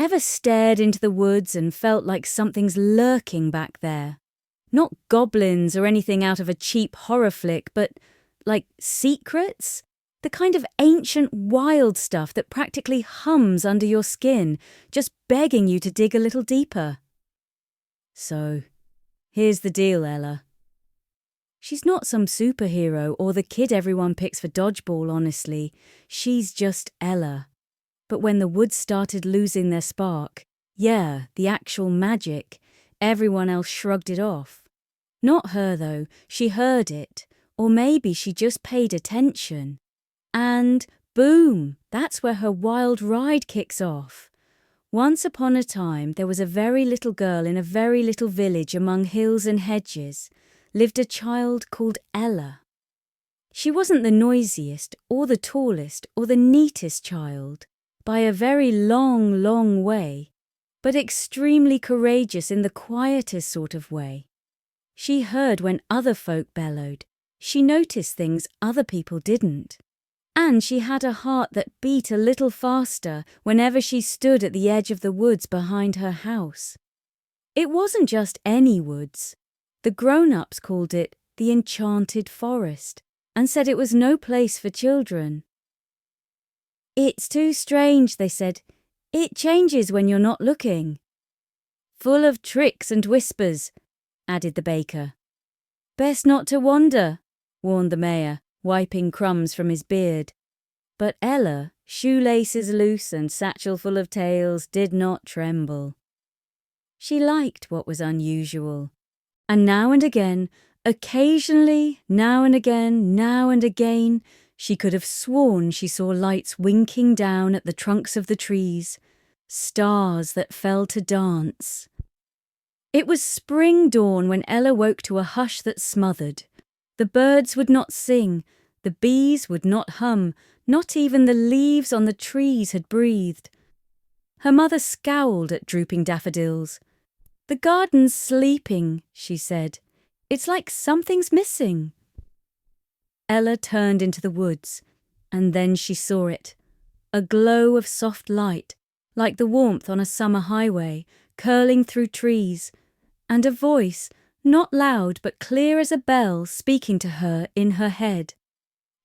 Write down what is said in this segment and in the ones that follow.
Ever stared into the woods and felt like something's lurking back there? Not goblins or anything out of a cheap horror flick, but like secrets? The kind of ancient wild stuff that practically hums under your skin, just begging you to dig a little deeper. So, here's the deal, Ella. She's not some superhero or the kid everyone picks for dodgeball, honestly. She's just Ella. But when the woods started losing their spark, the actual magic, everyone else shrugged it off. Not her, though. She heard it. Or maybe she just paid attention. And boom, that's where her wild ride kicks off. Once upon a time, there was a very little girl in a very little village among hills and hedges, lived a child called Ella. She wasn't the noisiest or the tallest or the neatest child, by a very long, long way, but extremely courageous in the quietest sort of way. She heard when other folk bellowed. She noticed things other people didn't. And she had a heart that beat a little faster whenever she stood at the edge of the woods behind her house. It wasn't just any woods. The grown-ups called it the Enchanted Forest and said it was no place for children. It's too strange, they said. It changes when you're not looking. Full of tricks and whispers, added the baker. Best not to wander, warned the mayor, wiping crumbs from his beard. But Ella, shoelaces loose and satchel full of tails, did not tremble. She liked what was unusual. And now and again, occasionally, now and again, she could have sworn she saw lights winking down at the trunks of the trees, stars that fell to dance. It was spring dawn when Ella woke to a hush that smothered. The birds would not sing, the bees would not hum, not even the leaves on the trees had breathed. Her mother scowled at drooping daffodils. The garden's sleeping, she said. It's like something's missing. Ella turned into the woods, and then she saw it. A glow of soft light, like the warmth on a summer highway, curling through trees, and a voice, not loud but clear as a bell, speaking to her in her head.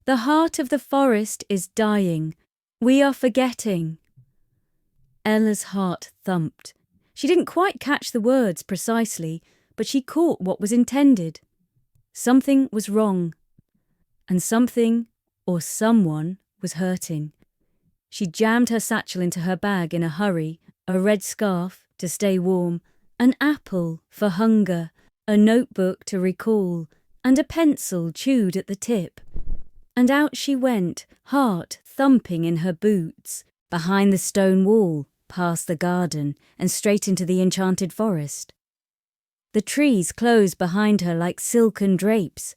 The heart of the forest is dying. We are forgetting. Ella's heart thumped. She didn't quite catch the words precisely, but she caught what was intended. Something was wrong. And something, or someone, was hurting. She jammed her satchel into her bag in a hurry, a red scarf to stay warm, an apple for hunger, a notebook to recall, and a pencil chewed at the tip. And out she went, heart thumping in her boots, behind the stone wall, past the garden, and straight into the enchanted forest. The trees closed behind her like silken drapes.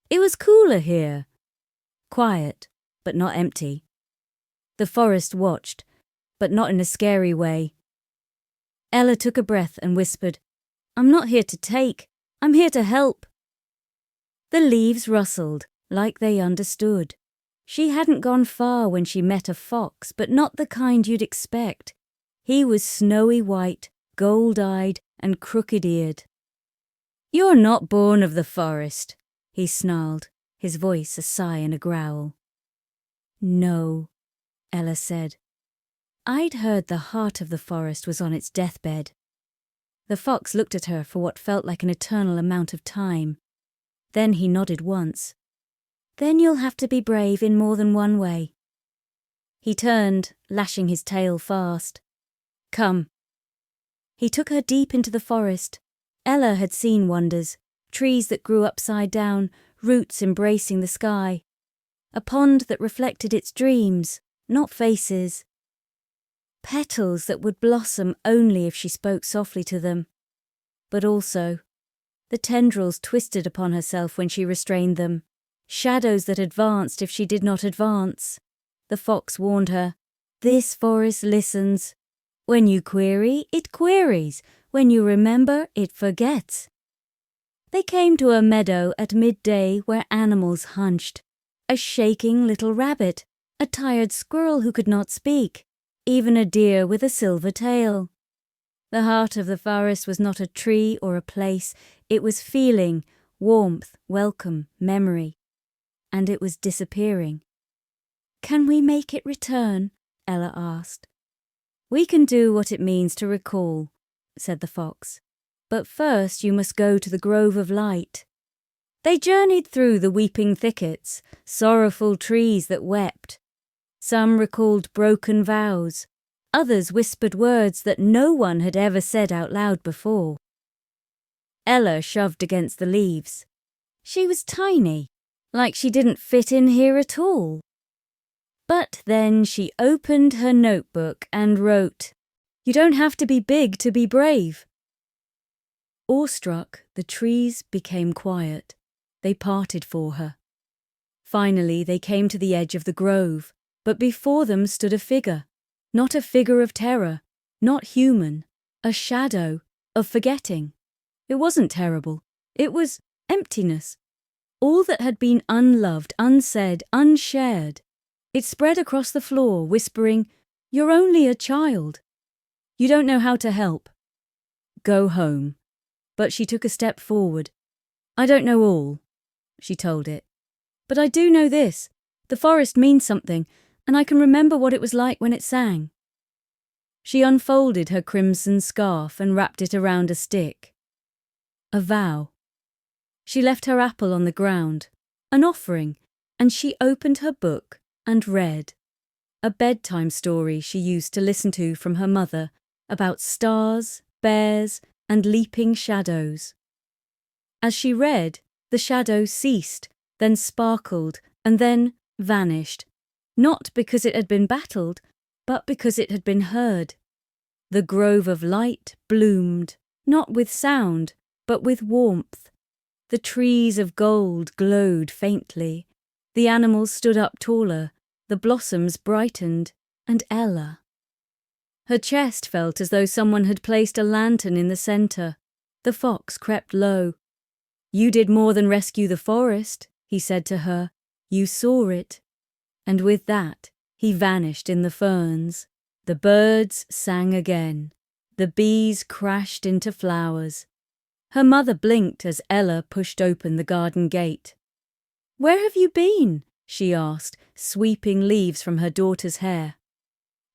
It was cooler here. Quiet, but not empty. The forest watched, but not in a scary way. Ella took a breath and whispered, I'm not here to take, I'm here to help. The leaves rustled, like they understood. She hadn't gone far when she met a fox, but not the kind you'd expect. He was snowy white, gold-eyed, and crooked-eared. You're not born of the forest, he snarled, his voice a sigh and a growl. No, Ella said. I'd heard the heart of the forest was on its deathbed. The fox looked at her for what felt like an eternal amount of time. Then he nodded once. Then you'll have to be brave in more than one way. He turned, lashing his tail fast. Come. He took her deep into the forest. Ella had seen wonders, trees that grew upside down, roots embracing the sky. A pond that reflected its dreams, not faces. Petals that would blossom only if she spoke softly to them. But also, the tendrils twisted upon herself when she restrained them. Shadows that advanced if she did not advance. The fox warned her, this forest listens. When you query, it queries. When you remember, it forgets. They came to a meadow at midday where animals hunched. A shaking little rabbit, a tired squirrel who could not speak, even a deer with a silver tail. The heart of the forest was not a tree or a place. It was feeling, warmth, welcome, memory. And it was disappearing. "Can we make it return?" Ella asked. "We can do what it means to recall," said the fox. "But first you must go to the Grove of Light." They journeyed through the weeping thickets, sorrowful trees that wept. Some recalled broken vows. Others whispered words that no one had ever said out loud before. Ella shoved against the leaves. She was tiny, like she didn't fit in here at all. But then she opened her notebook and wrote, "You don't have to be big to be brave." Awestruck, the trees became quiet. They parted for her. Finally, they came to the edge of the grove, but before them stood a figure. Not a figure of terror, not human, a shadow of forgetting. It wasn't terrible. It was emptiness. All that had been unloved, unsaid, unshared. It spread across the floor, whispering, "You're only a child. You don't know how to help. Go home." But she took a step forward. "I don't know all," she told it. "But I do know this. The forest means something, and I can remember what it was like when it sang." She unfolded her crimson scarf and wrapped it around a stick. A vow. She left her apple on the ground, an offering, and she opened her book and read. A bedtime story she used to listen to from her mother about stars, bears, and leaping shadows. As she read, the shadow ceased, then sparkled, and then vanished, not because it had been battled, but because it had been heard. The Grove of Light bloomed, not with sound, but with warmth. The trees of gold glowed faintly. The animals stood up taller, the blossoms brightened, and Ella. Her chest felt as though someone had placed a lantern in the centre. The fox crept low. "You did more than rescue the forest," he said to her. "You saw it." And with that, he vanished in the ferns. The birds sang again. The bees crashed into flowers. Her mother blinked as Ella pushed open the garden gate. "Where have you been?" she asked, sweeping leaves from her daughter's hair.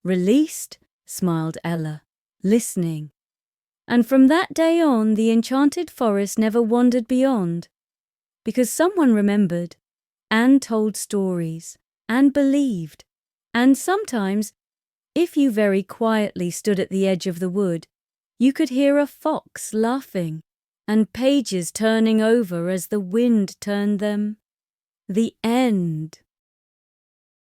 "Released," smiled Ella, "listening." And from that day on, the enchanted forest never wandered beyond, because someone remembered, and told stories, and believed, and sometimes, if you very quietly stood at the edge of the wood, you could hear a fox laughing, and pages turning over as the wind turned them. The end.